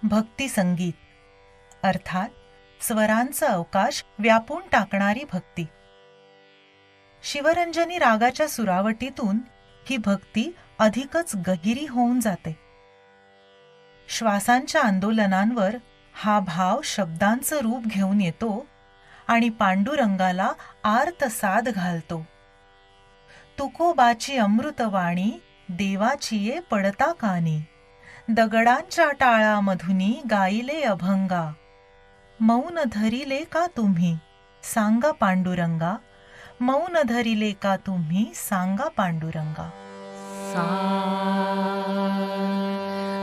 भक्ती संगीत अर्थात स्वरांचा अवकाश व्यापून टाकणारी भक्ती. शिवरंजनी रागाच्या सुरावटीतून ही भक्ती अधिकच गहिरी होऊन जाते. श्वासांच्या आंदोलनांवर हा भाव शब्दांचं रूप घेऊन येतो आणि पांडुरंगाला आर्तसाद घालतो. तुकोबाची अमृतवाणी देवाची ये पडता कानी, दगडांच्या टाळामधुनी गाईले अभंगा, मौन धरिले का तुम्ही सांगा पांडुरंगा, मौन धरिले का तुम्ही सांगा पांडुरंगा. सा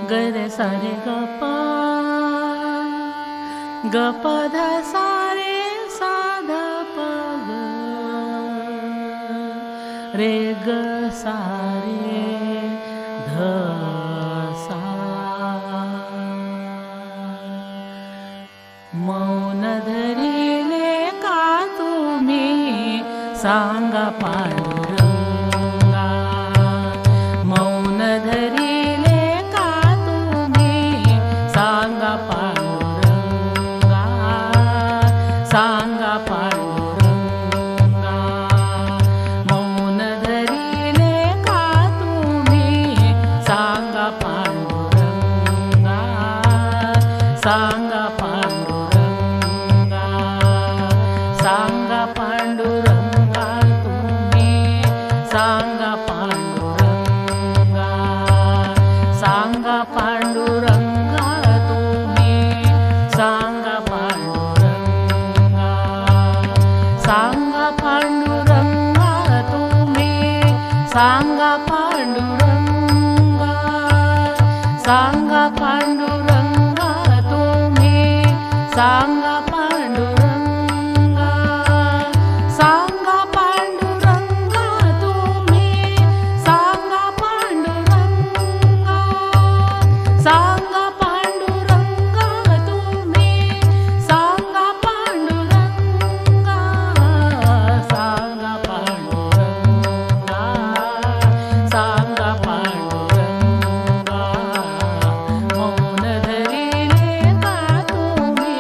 ग रे सा रे ग प ग प ध सा रे सा ध प ग रे ग सा रे ध सा. मौन धरिले का तुम्ही सांगा पांडुरंगा, मौन धरिले का तुम्ही सांगा पांडुरंगा, सांगा पांडुरंगा. मौन धरिले का तुम्ही सांगा पांडुरंगा, सांगा पांडुरंगा, सांगा पांडुरंगा तुम्ही सांगा पांडुरंगा, सांगा पांडुरंगा तुम्ही सांगा पांडुरंगा, सांगा पांडुरंगा तुम्ही सांगा पांडुरंगा, सांगा पांडुरंगा तुम्ही सांगा पांडुरंगा, सांगा पांडुरंगा तुम्ही सांगा पांडुरंगा, सांगा पांडुरंगा तुम्ही सांगा पांडुरंगा, सांगा पांडुरंगा, सांगा पांडुरंगा. मौन धरिले का तुम्ही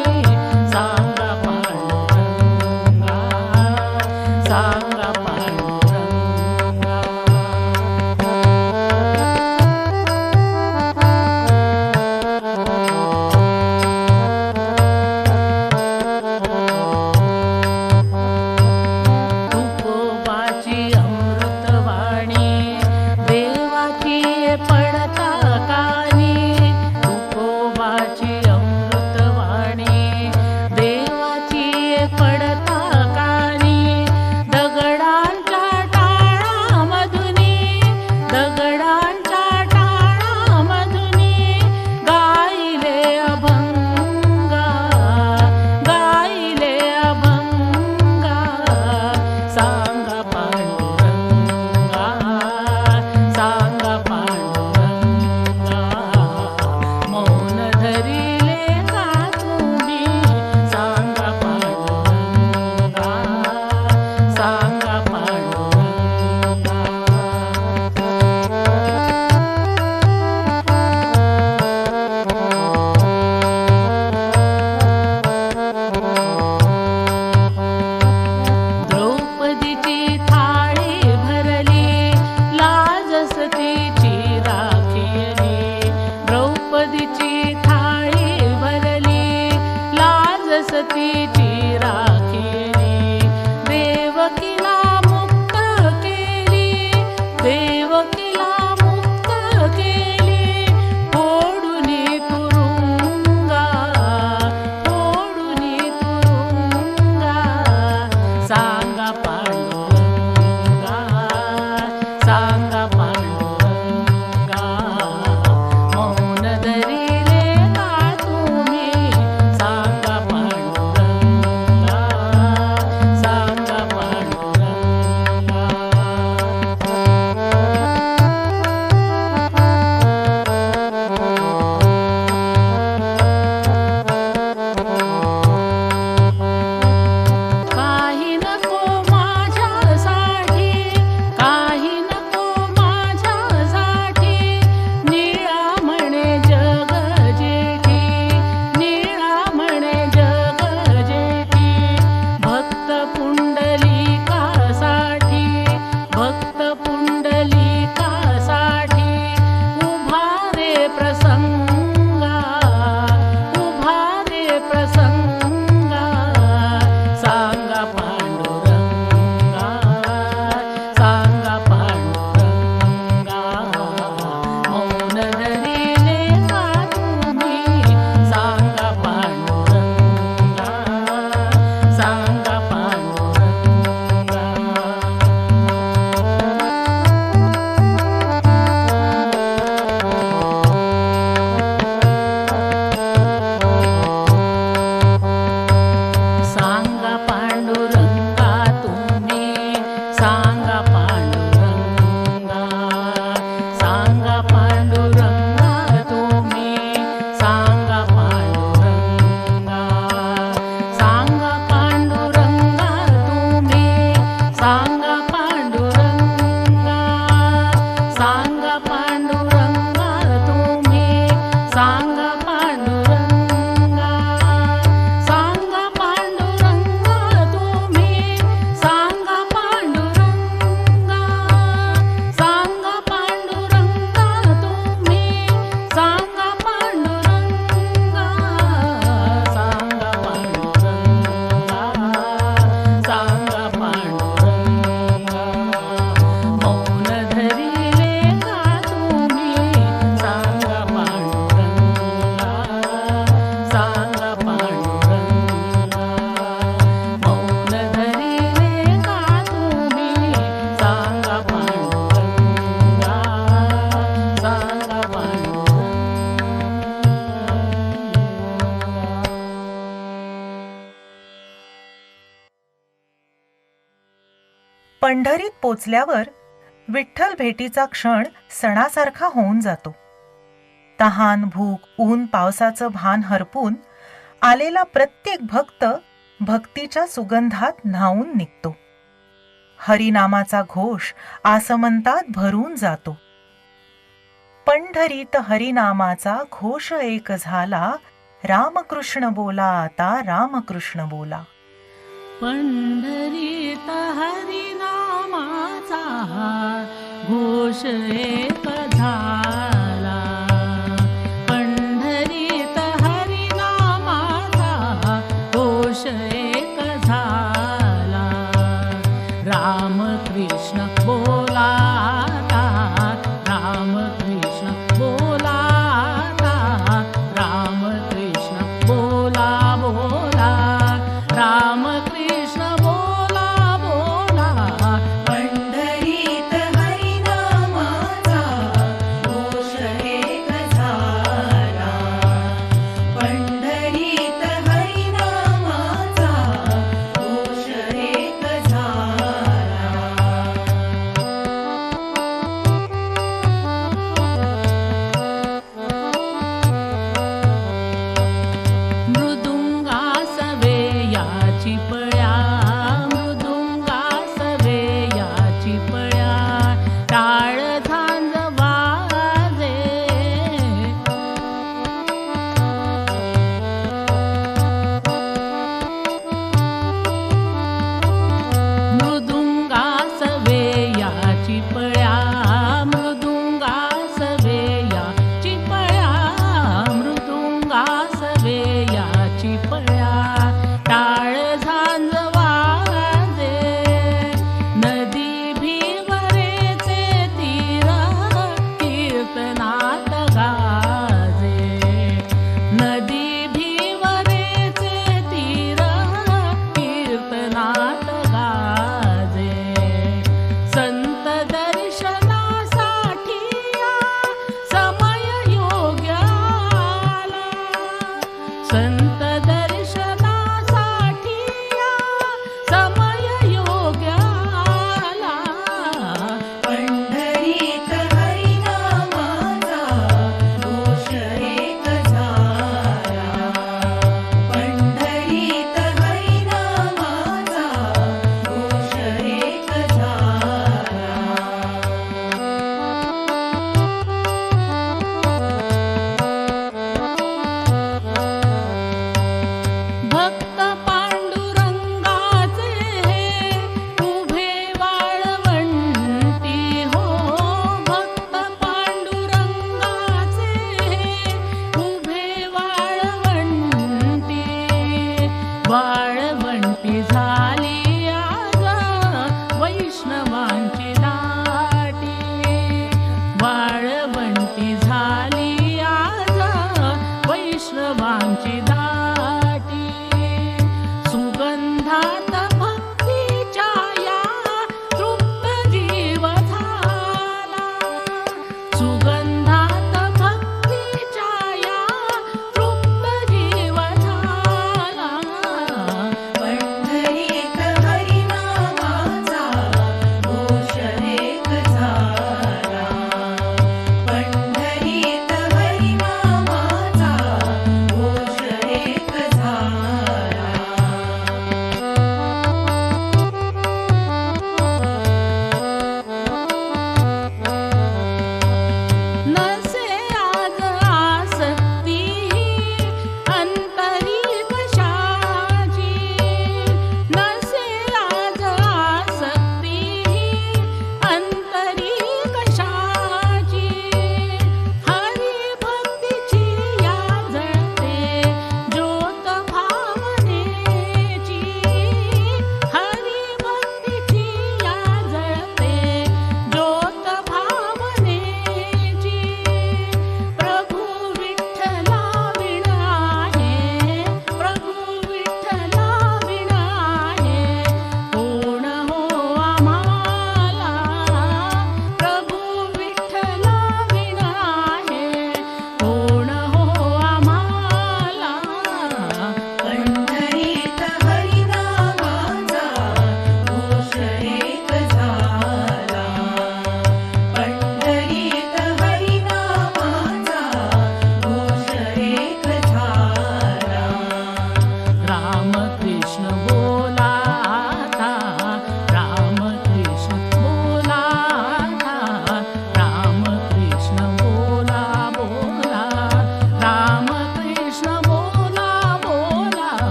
सांगा पांडुरंगा, सांगा पांडुरंगा. तुकोबाची अमृतवाणी देवाची पडता कानी, तुकोबाची अमृतवाणी देवाची पडता कानी, दगडांच्या टाळामधुनी, दगडांच्या टाळामधुनी गायले अभंगा, गायले अभंगा. सांगा पांडुरंगा, सांगा पांडुरंगा. मौन धरिले का तुम्ही सांगा पांडुरंगा, सांगा पांडुरंगा. पंढरीत पोचल्यावर विठ्ठल भेटीचा क्षण सणासारखा होऊन जातो. तहान, भूक, ऊन, पावसाचं भान हरपून आलेला प्रत्येक भक्त भक्तीच्या सुगंधात न्हाऊन निघतो. हरिनामाचा घोष आसमंतात भरून जातो. पंढरीत हरिनामाचा घोष एक झाला, रामकृष्ण बोला आता रामकृष्ण बोला. पंढरीत हरिनामाचा घोष एक झाला. पंढरीत हरिनामाचा घोष एक झाला. रामकृष्ण बोला आता, रामकृष्ण बोला आता, रामकृष्ण बोला बोला, रामकृष्ण बोला बोला. पंढरीत हरिनामाचा घोष एक झाला. पंढरीत हरिनामाचा घोष एक झाला. मृदुंगास वेयाची पळ्या, मृदुंगास वेयाची पळ्या, टाळ झांज वाजे. मृदुंगास वेयाची पळ्या, मृदुंगास वेयाची पळ्या, मृदुंगास वेयाची पळ्या, टाळ झांज वाजे. नदी भीवरेचे तीर कीर्तनात गाजे. नदी भीवरेचे तीर कीर्तनात गाजे. संत दर्शनासाठी समय योग्य आला. संत दर्शनासाठी समय योग्य आला. पंढरीत हरिनामाचा घोष एक झाला. पंढरीत हरिनामाचा घोष एक झाला. भक्त पांडुरंगाचे उभे वाळवंटी हो. भक्त पांडुरंगाचे उभे वाळवंटी. वाळवंटी झाली आज वैष्णवांची दाटी. वाळवंटी झाली आज वैष्णवांची दाटी. सुगंधात भक्तीच्या या तृप्त जीव झाला. सुगंधात भक्तीच्या या तृप्त जीव झाला. पंढरीत हरिनामाचा घोष एक झाला. पंढरीत हरिनामाचा घोष एक झाला.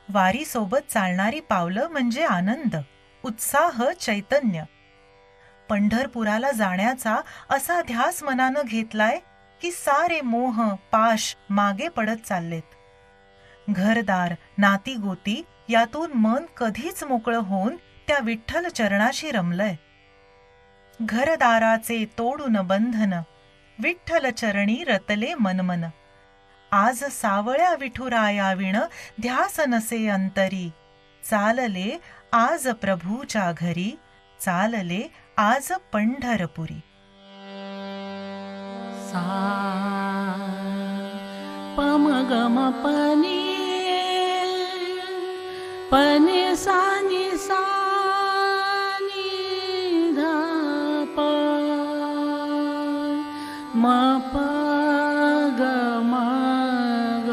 वारीसोबत चालणारी पावलं म्हणजे आनंद, उत्साह, चैतन्य. पंढरपुराला जाण्याचा असा ध्यास मनानं घेतलाय की सारे मोह पाश मागे पडत चाललेत. घरदार, नाती गोती यातून मन कधीच मोकळं होऊन त्या विठ्ठल चरणाशी रमलंय. घरदाराचे तोडून बंधन, विठ्ठल चरणी रतले मनमन. आज सावळ्या विठुराया विण ध्यास नसे अंतरी. चालले आज प्रभूच्या घरी, चालले आज पंढरपुरी. सा पम गम पनी पनी सानी सानी धा प म प ग म ग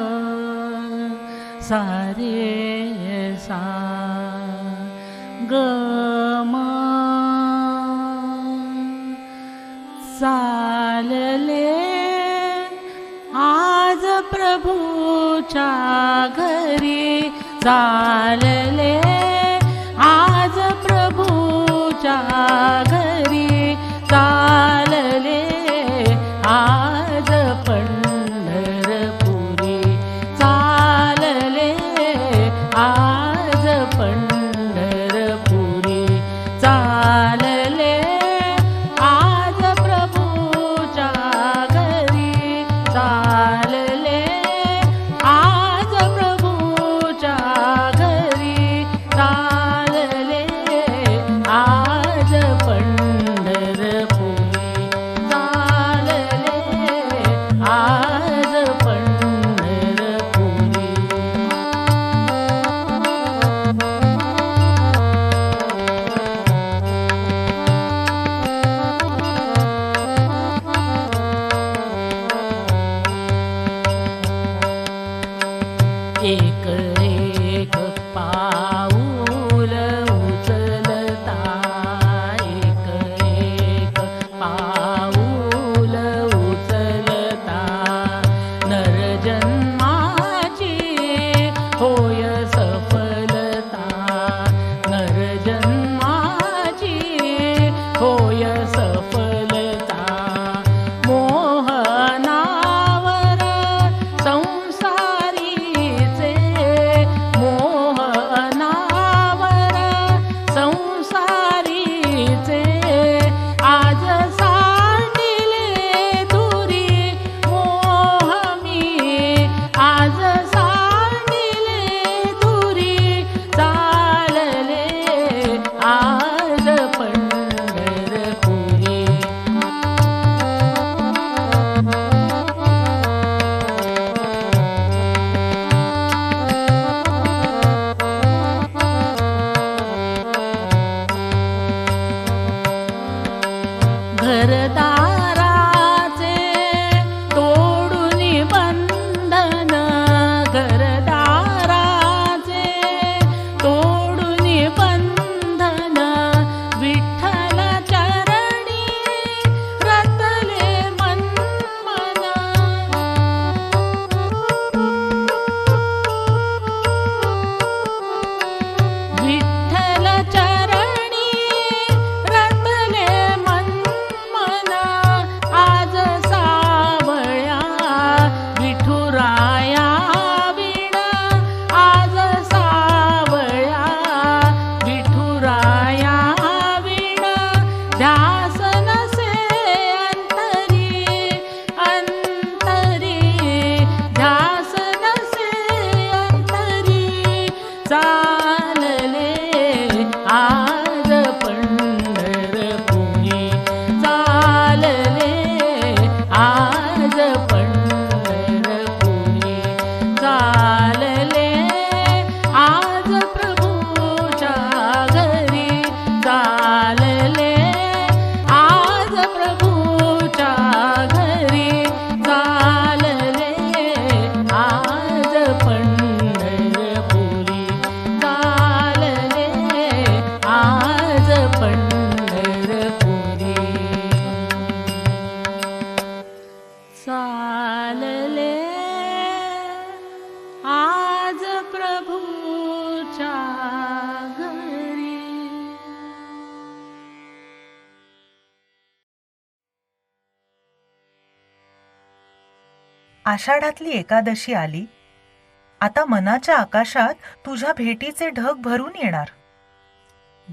सा रे सा ग म. चालले आज प्रभूच्या घरी, चालले आज प्रभूच्या घरी, चालले आज पंढरपुरी, चालले आज पंढरपुरी, चालले आज प्रभूच्या घरी, चालले आज प्रभूच्या घरी, चालले आज पंढरपुरी, चालले आज पंढरपुरी. एक एक पाऊल उचलता, एक एक पाऊल उचलता, नरजन्माची होय सफलता, नरजन्माची होय सफलता. मोहनावर संसारीचे, मोहनावर आषाढातली एकादशी आली. आता मनाच्या आकाशात तुझ्या भेटीचे ढग भरून येणार.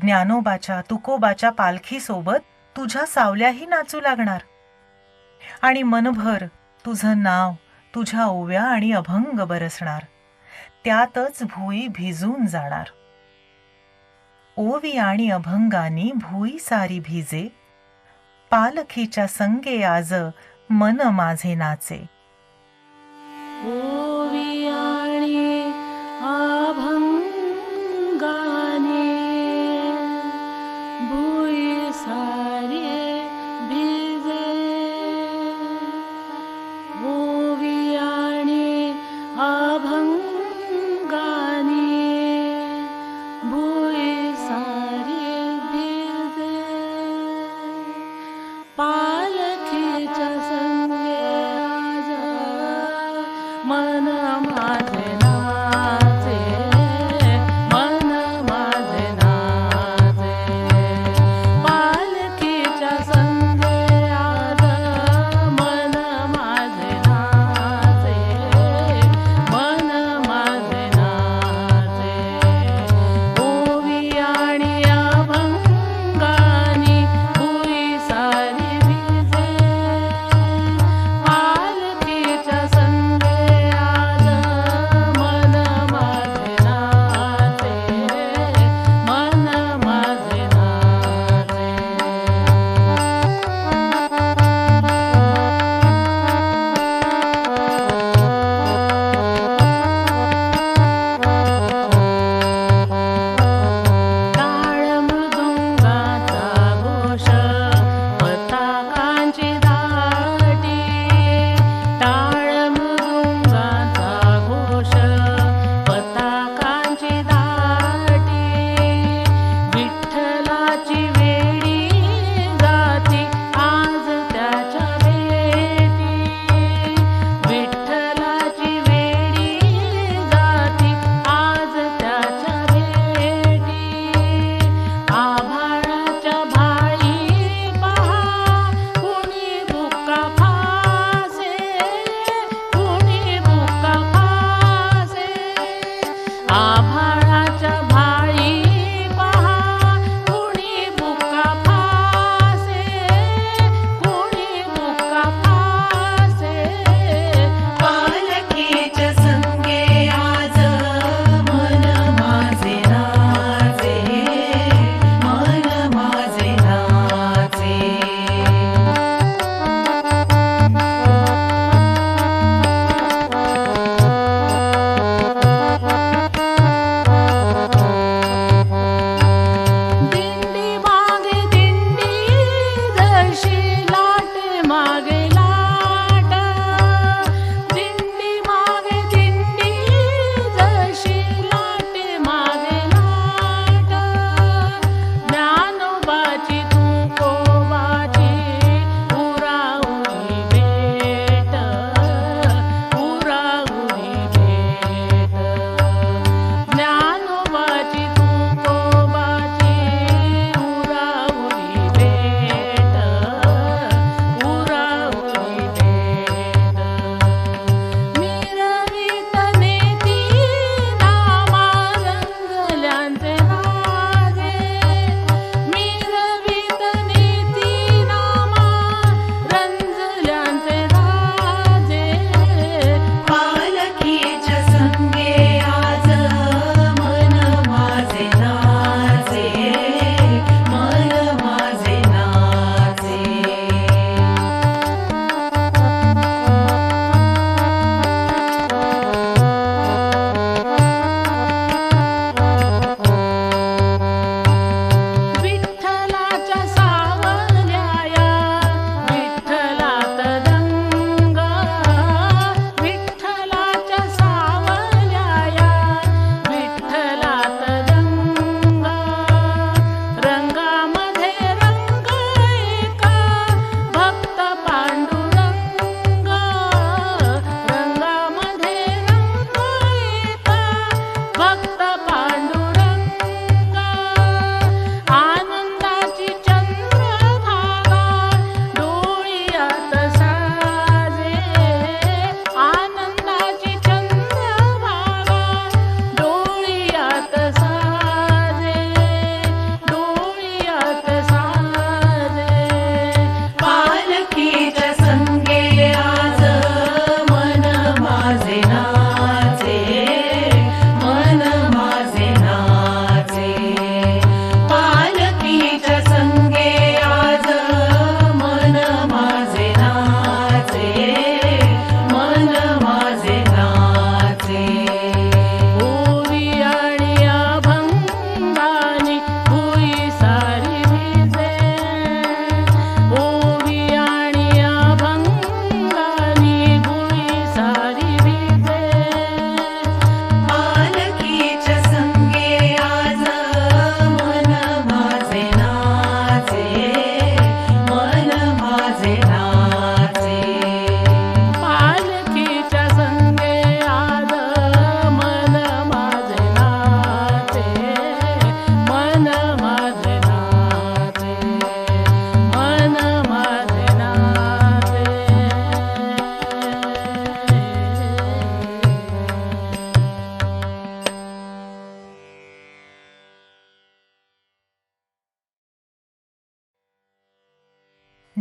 ज्ञानोबाच्या तुकोबाच्या पालखीसोबत तुझ्या सावल्याही नाचू लागणार. आणि मनभर तुझं नाव, तुझ्या ओव्या आणि अभंग बरसणार. त्यातच भुई भिजून जाणार. ओवी आणि अभंगानी भुई सारी भिजे. पालखीच्या संगे आज मन माझे नाचे. ओवी आणि अभंगाने भुई सारे भिजे. ओवी आणि अभंगाने भुई सारे भिजे. पालखीच्या संगे आज मन माझे नाचे. मन माझे नाचे. पालखीच्या संगे आज मन माझे नाचे. मन माझे नाचे. ओवी आणि अभंगानी भुई सारी भिजे. पालखीच्या संगे आज मन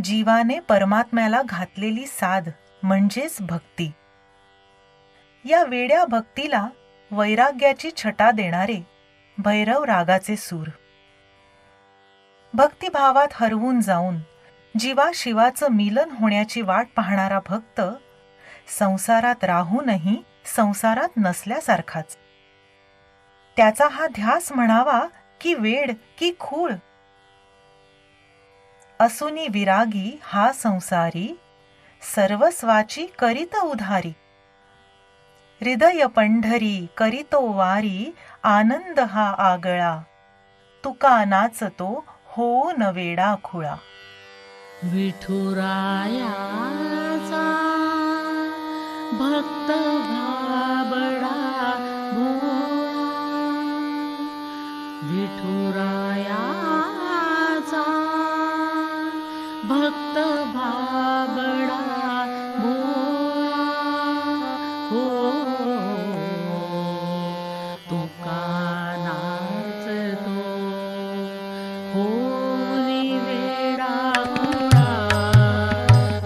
जीवाने परमात्म्याला घातलेली साध म्हणजेच भक्ती. या वेड्या भक्तीला वैराग्याची छटा देणारे भैरव रागाचे सूर. भक्तिभावात हरवून जाऊन जीवाशिवाचं मिलन होण्याची वाट पाहणारा भक्त संसारात राहूनही संसारात नसल्यासारखाच. त्याचा हा ध्यास म्हणावा की वेड की खूळ. असुनी विरागी हा संसारी, सर्वस्वाची करीत उधारी. हृदय पंढरी करीतो वारी, आनंद हा आगळा. तुका नाचतो होऊन वेडा खुळा. विठुरायाचा भक्त भाबडा भोळा. विठुरायाचा भक्त भाबडा भोळा. हो तुका नाचतो होली वेडा खुळा.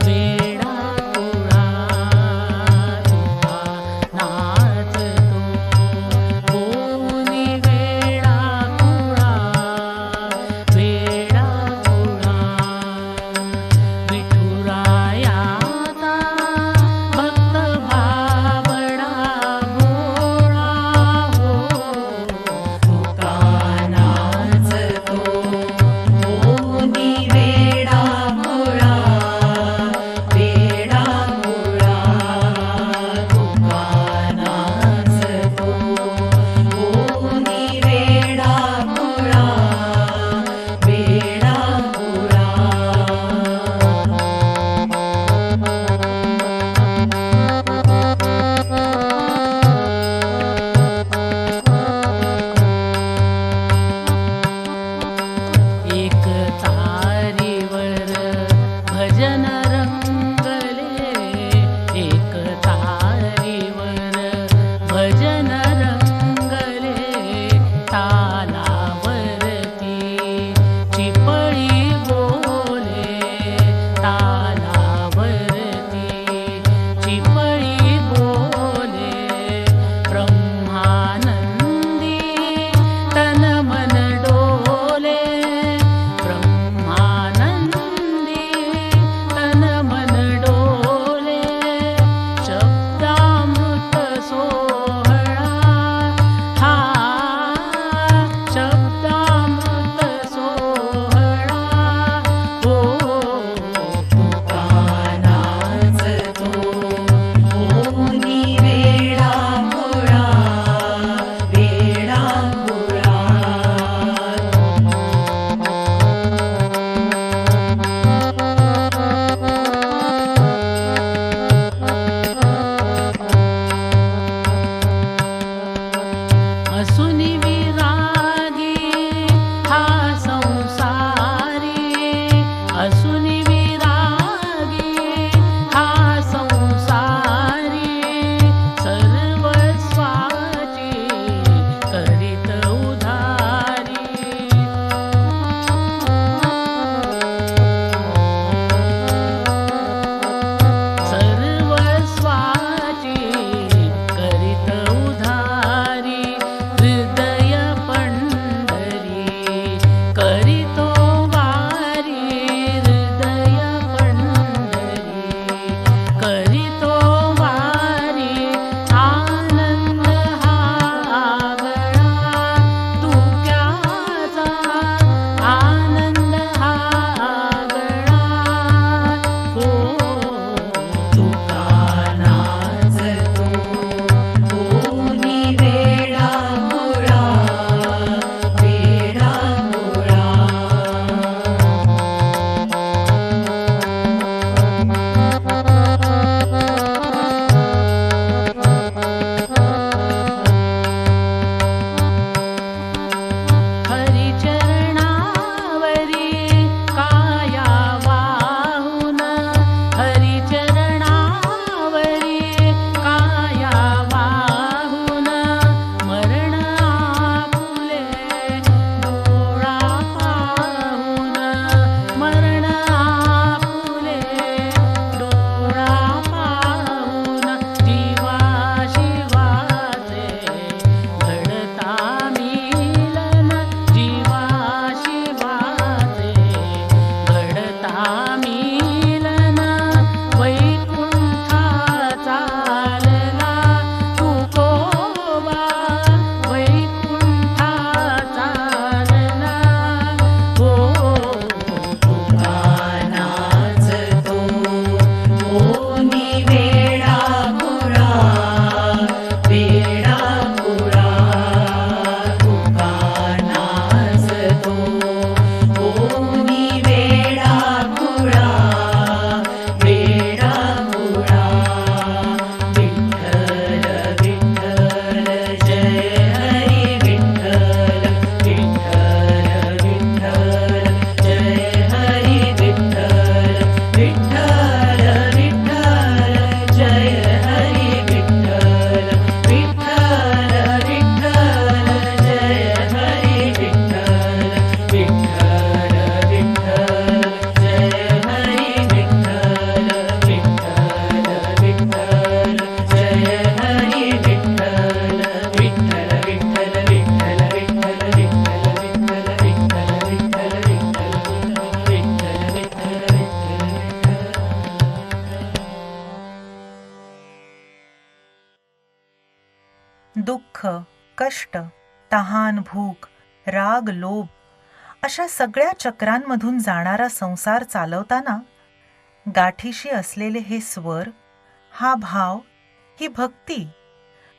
वेडा खुळा तुका नाचतो होली वेडा खुळा. वेडा खुळा. विठुरायाचा भक्त भाबडा भोळा. हो तुका नाचतो होनी वेडा खुळा. वेडा खुळा तुका नाचतो होनी वेडा खुळा. वेडा खुळा. एक तारीवर भजन रंगले. एक तारीवर भजन रंगले. तालावरती चिपळी बोले. तालावरती चिपळी बोले. ब्रह्मानंदी तन मन डोले. ब्रह्मानंदी तन मन डोले. शब्दामृत सोहळा दुःख, कष्ट, तहान, भूक, राग, लोभ अशा सगळ्या चक्रांमधून जाणारा संसार चालवताना गाठीशी असलेले हे स्वर, हा भाव, ही भक्ती,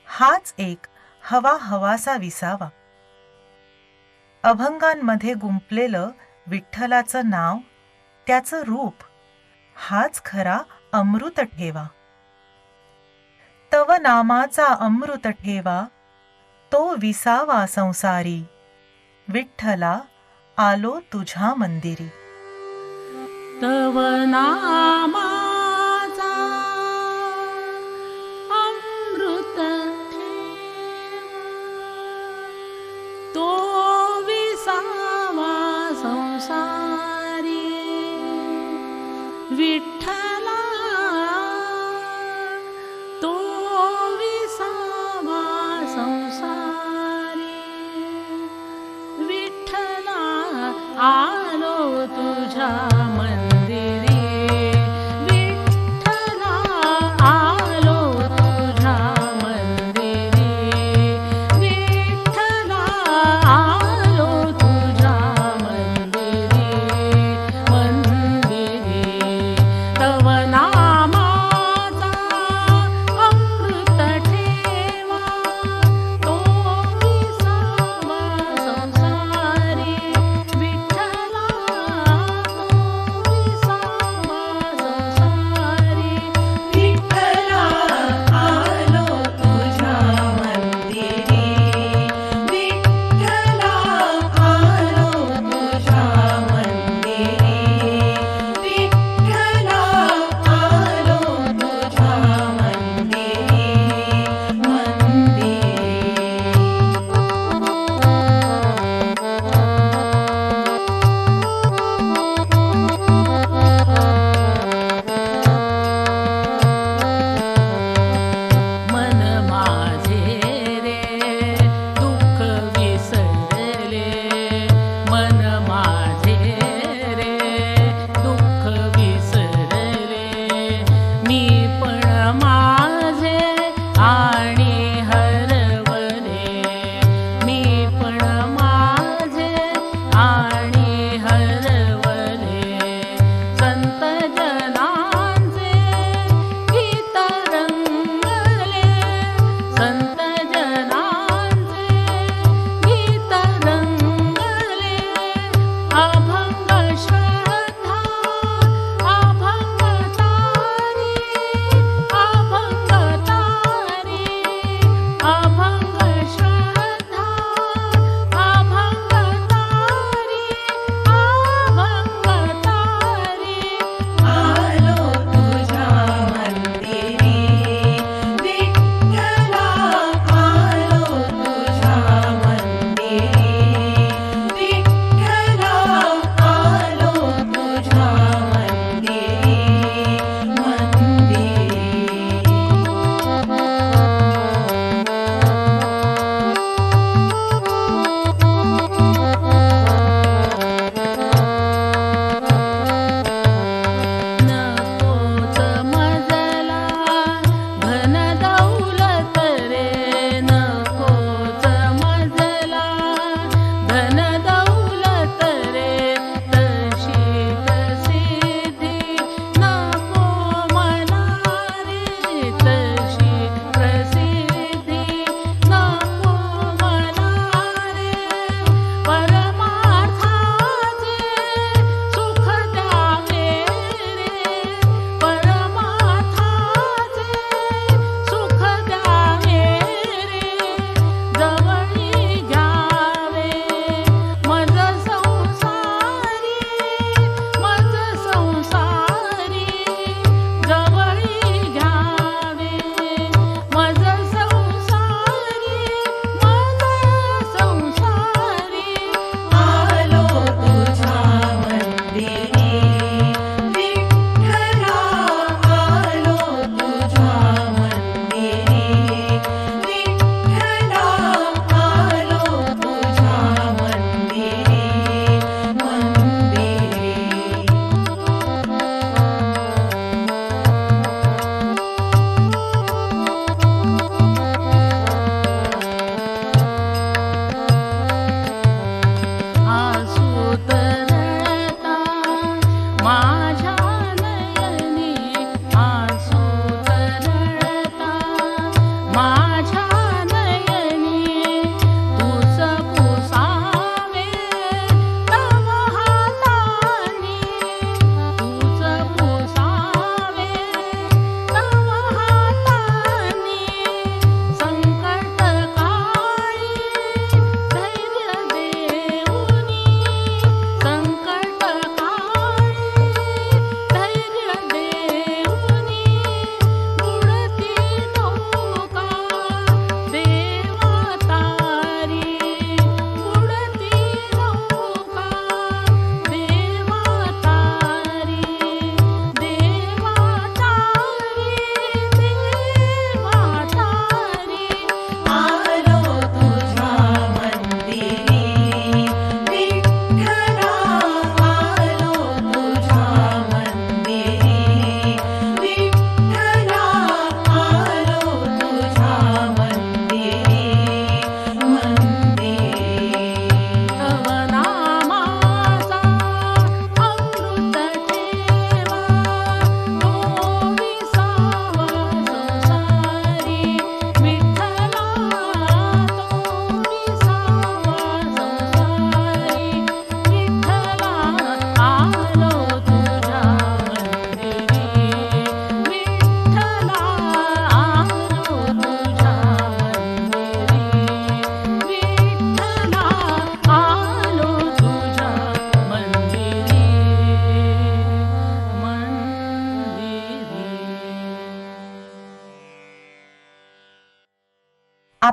हाच एक हवा हवासा विसावा. अभंगांमध्ये गुंफलेलं विठ्ठलाचं नाव, त्याचं रूप, हाच खरा अमृत ठेवा. तव नामाचा अमृत ठेवा, तो विसावा संसारी. विठ्ठला आलो तुझ्या मंदिरी. तव नामाचा अमृत ठेवा, तो विसावा संसारी. विठ्ठला तो विसावा संसारी. विठ्ठला आलो तुझ्या मंदिरी.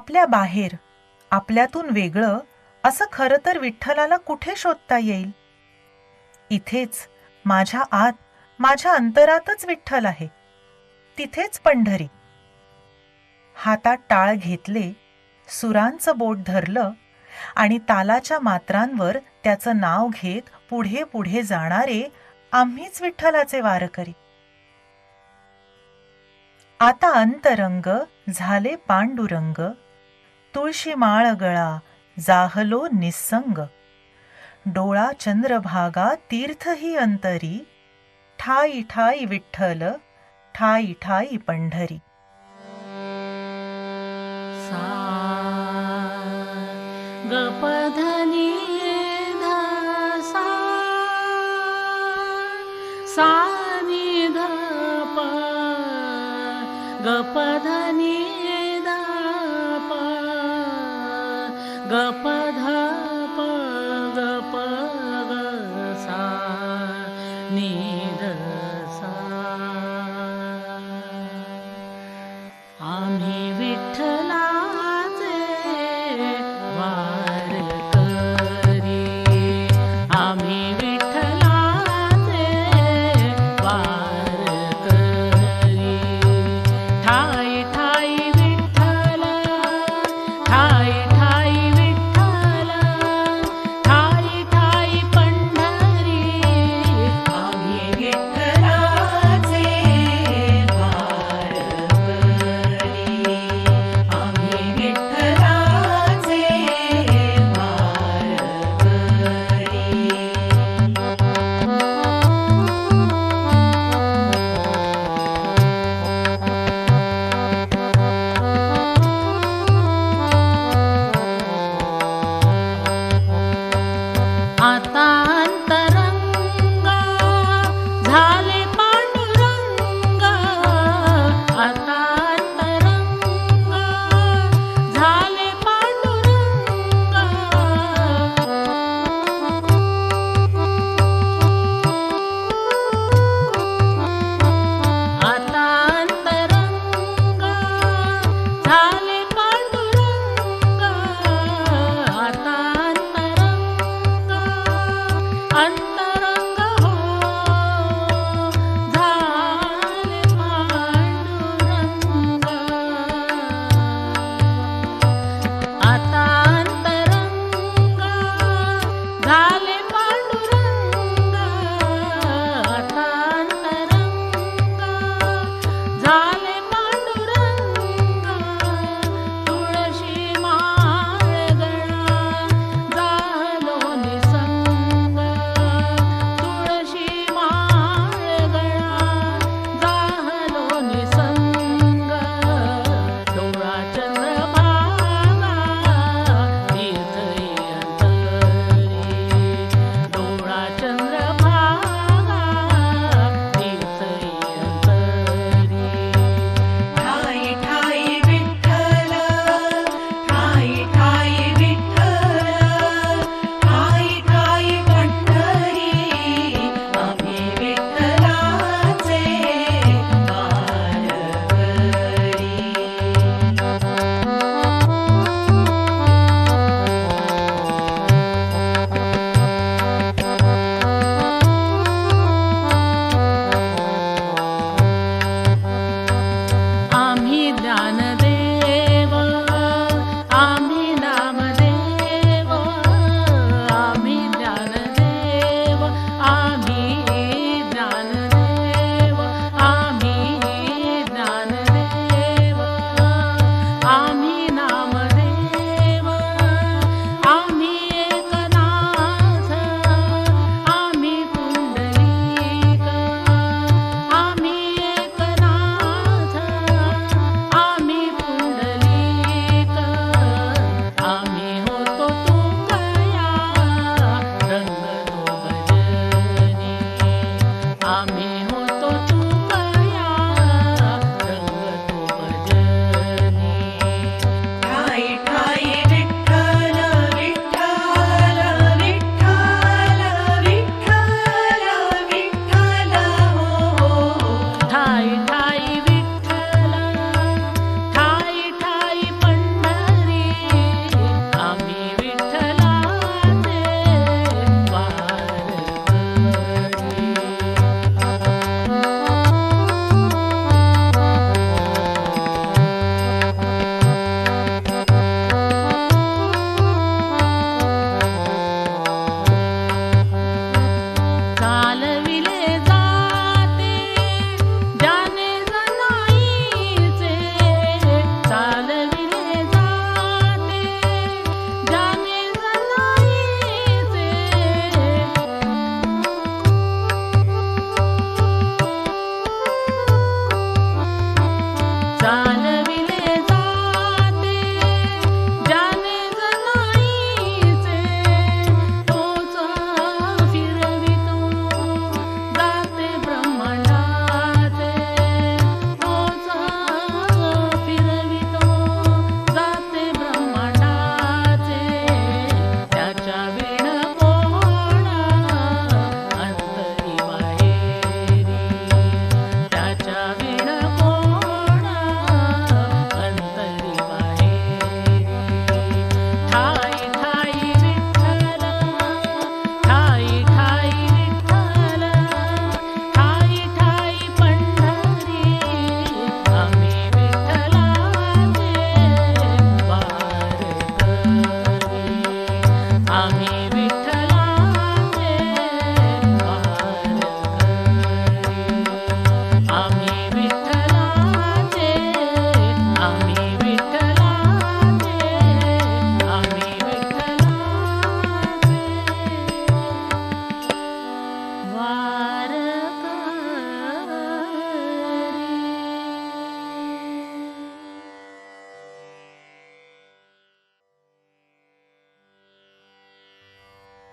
आपल्या बाहेर, आपल्यातून वेगळं असं खरं तर विठ्ठलाला कुठे शोधता येईल? इथेच, माझ्या आत, माझ्या अंतरातच विठ्ठल आहे. तिथेच पंढरी. हातात टाळ घेतले, सुरांचं बोट धरलं आणि तालाच्या मात्रांवर त्याचं नाव घेत पुढे पुढे जाणारे आम्हीच विठ्ठलाचे वारकरी. आता अंतरंग झाले पांडुरंग, तुळशी माळ गळा जाहलो निस्संग. डोळा चंद्रभागा तीर्थही अंतरी, ठाई ठाई विठ्ठल ठाई ठाई पंढरी. सा गपधनी धा सा सा नि ध प गपधनी धा प गपध प गप ग सा नि ध सा. आम्ही विठ्ठलाचे वारकरी, आम्ही विठ्ठलाचे वारकरी. ठाई ठाई विठ्ठल, ठाई ठाई विठ्ठल,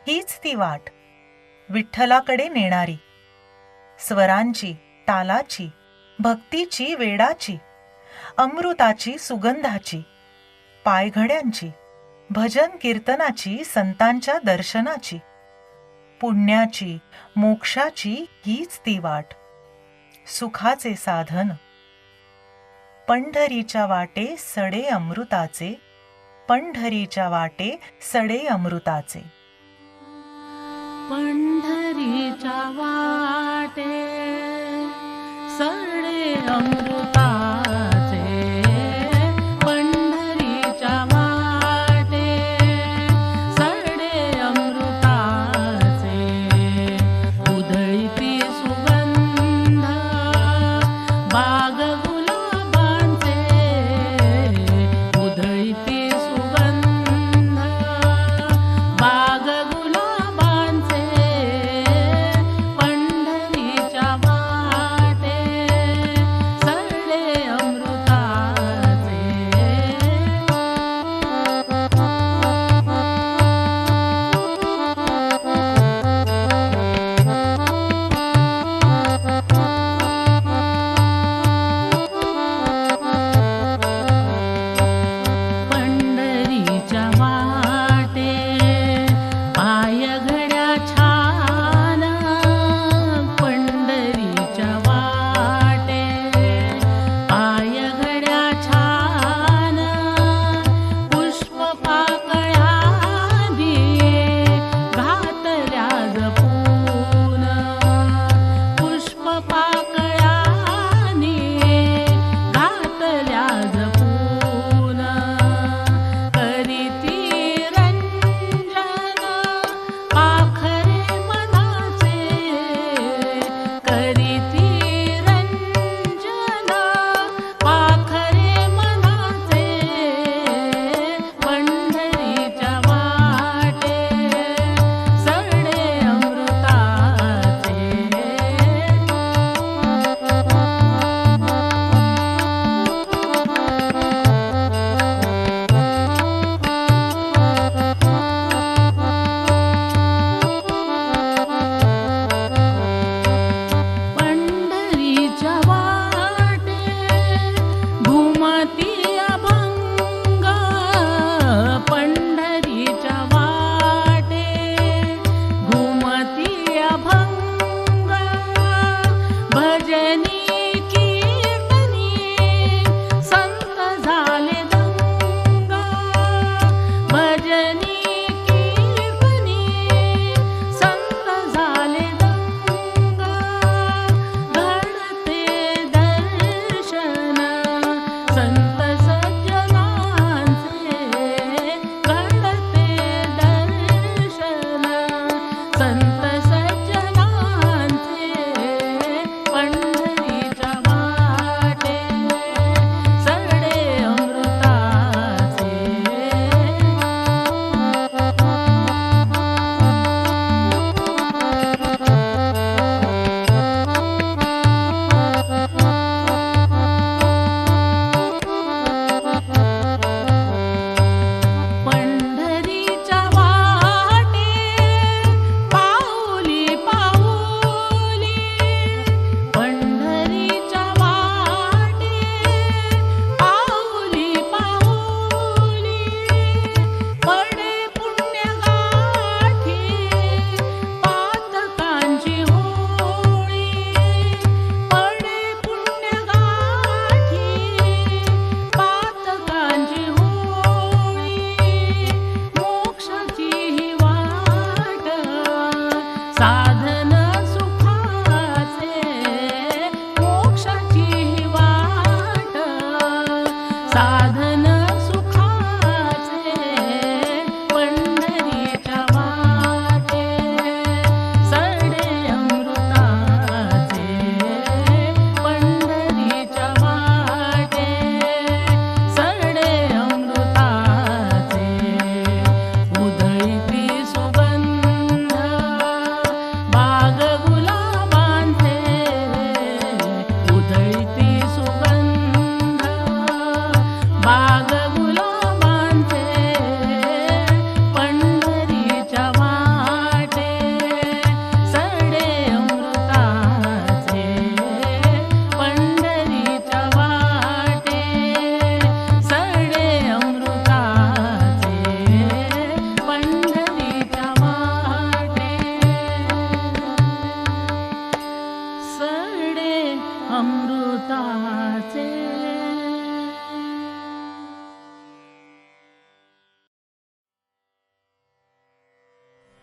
हीच ती वाट विठ्ठलाकडे नेणारी, स्वरांची, तालाची, भक्तीची, वेडाची, अमृताची, सुगंधाची, पायघड्यांची, भजन कीर्तनाची, संतांच्या दर्शनाची, पुण्याची, मोक्षाची हीच ती वाट, सुखाचे साधन. पंढरीच्या वाटे सडे अमृताचे, पंढरीच्या वाटे सडे अमृताचे. पंढरीच्या वाटे सडे अमृताचे, पंढरीच्या वाटे सडे अमृताचे. उधळीती सुगंध बाग गुलाबांचे, उधळीती सुगंध बाग गुलाबांचे. पंढरीच्या वाटे सडे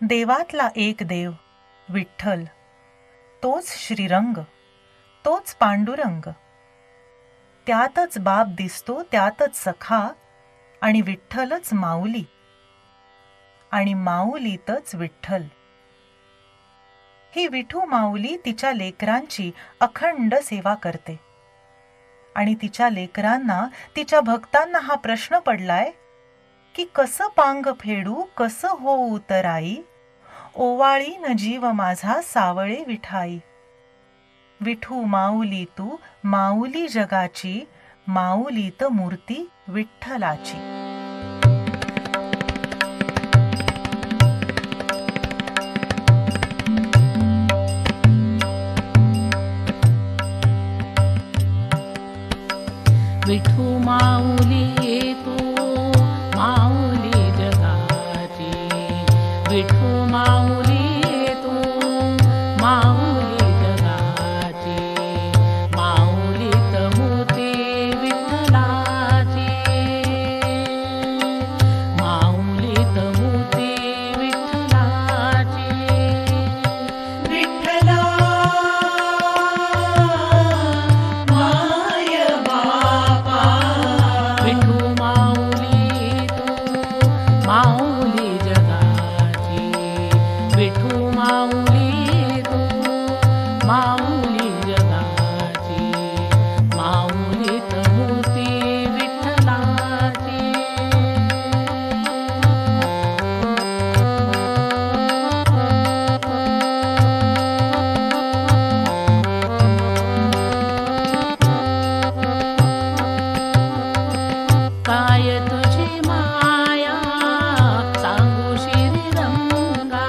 देवातला एक देव विठ्ठल, तोच श्रीरंग, तोच पांडुरंग. त्यातच बाप दिसतो, त्यातच सखा, आणि विठ्ठलच माऊली, आणि माऊलीतच विठ्ठल. ही विठू माऊली तिच्या लेकरांची अखंड सेवा करते. आणि तिच्या लेकरांना, तिच्या भक्तांना हा प्रश्न पडलाय की कसं पांग फेडू, कसं होऊ तराई, ओवाळी न जीव माझा सावळे विठाई. विठू माऊली तू, माऊली जगाची, माऊलीत मूर्ती विठ्ठलाची. विठू माऊली तू, माऊली जगाची. विठू माऊली तू, माऊली जगाची. माऊलीत मूर्ती विठ्ठलाची. माऊलीत मूर्ती विठ्ठलाची. विठ्ठला विठू माऊली तू, माऊली जगाची. विठू माऊली तू, माऊली जगाची. माऊलीत मूर्ती विठ्ठलाची. काय तुझी माया सांगू श्रीरंगा.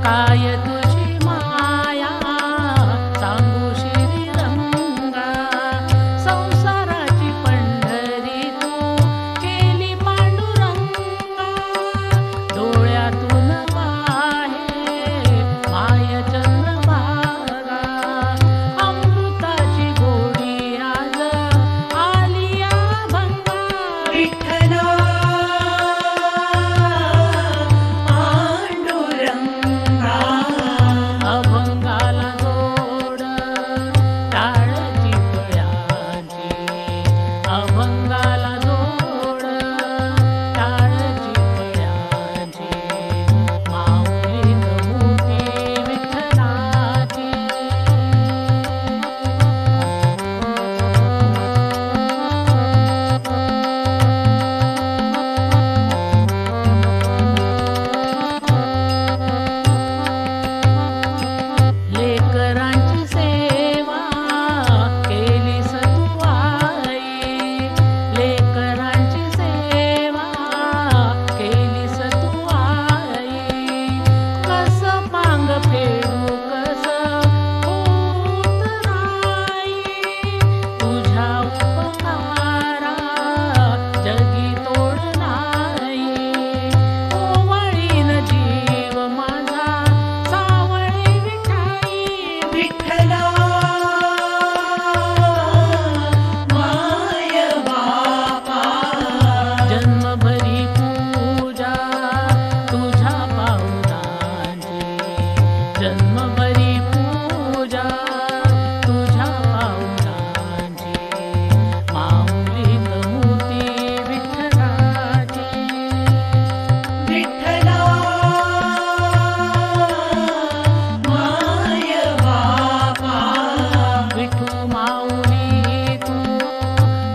काय तुझी माया सांगू श्रीरंगा. संसाराची पंढरी तू केली पांडुरंगा. डोळ्यातून वाहे माय चंद्रभागा. अमृताची गोडी आज आली अभंगा. विठ्ठला पांडुरंगा. अभंगाला जोड टाळची फळ्यांची. अभंगाला जोड टाळची फळ्यांची. माऊलीत मूर्ती विठ्ठलाची. लेकरांची सेवा केलीस तू आई. लेकरांची सेवा केलीस तू आई. कसं पांग फेडू, कसं होत राई. तुझ्या उपकारा जगी तोड नाही. ओवाळीन जीव माझा सावळे विठाई. विठ्ठला माय बापा. जन्मभरी पूजा तुझ्या पावलांची. जन्मभरी पूजा तुझ्या पावलांची. माऊलीत मूर्ती विठ्ठलाची. विठ्ठला माय बापा. विठू माऊली तू,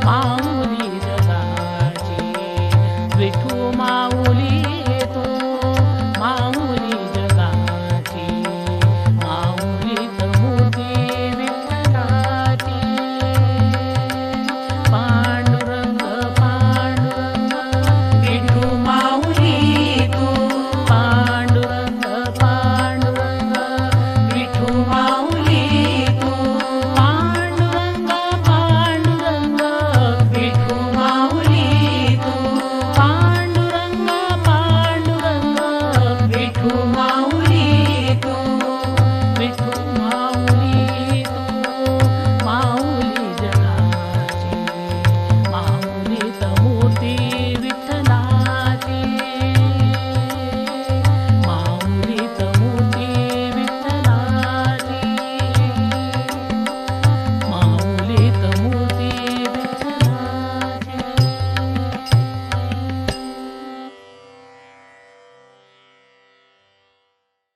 माऊली जगाची. विठू माऊली